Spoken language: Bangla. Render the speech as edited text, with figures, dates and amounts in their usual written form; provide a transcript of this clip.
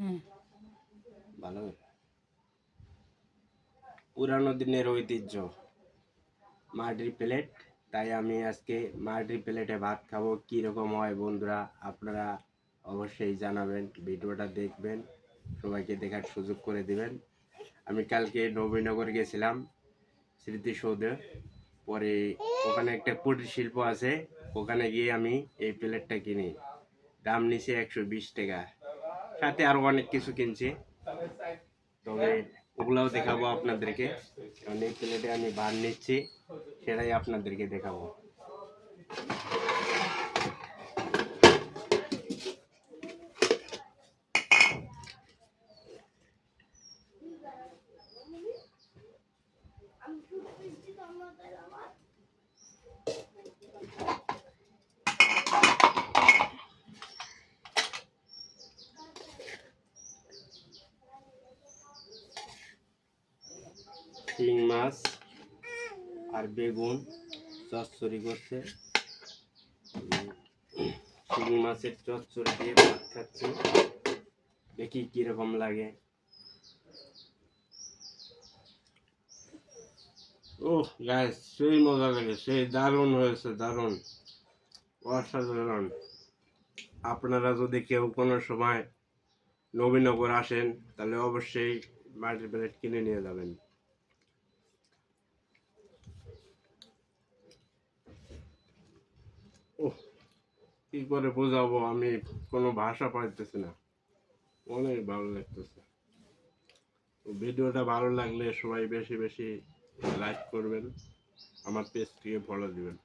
হুম। ভালো পুরানো দিনের ঐতিহ্য মাটির প্লেট, তাই আমি আজকে মাটির প্লেটে ভাত খাবো। কীরকম হয় বন্ধুরা আপনারা অবশ্যই জানাবেন, ভিডিওটা দেখবেন, সবাইকে দেখার সুযোগ করে দিবেন। আমি কালকে নবীনগর গেছিলাম স্মৃতিসৌধে, পরে ওখানে একটা কুটির শিল্প আছে, ওখানে গিয়ে আমি এই প্লেটটা কিনি। দাম নিছে 120 টাকা, সাথে আরো অনেক কিছু কিনছি, তবে ওগুলাও দেখাবো আপনাদেরকে। অনেক প্লেটে আমি ভাত নিচ্ছি, সেটাই আপনাদেরকে দেখাবো। শিং মাছ আর বেগুন চচ্চড়ি করছে, শিং মাছের চচ্চড়ি দিয়ে ভাত খাচ্ছি, দেখি কিরকম লাগে। ও গাইস, সেই মজা লাগে, সেই দারুণ হয়েছে, দারুণ, অসাধারণ। আপনারা যদি কেউ কোনো সময় নবীনগর আসেন তাহলে অবশ্যই মাটির প্লেট কিনে নিয়ে যাবেন। ও কি করে বোঝাবো, আমি কোনো ভাষা পাইতেছি না, অনেক ভালো লাগতেছে। ভিডিওটা ভালো লাগলে সবাই বেশি বেশি লাইক করবেন, আমার পেজটিকে ফলো দিবেন।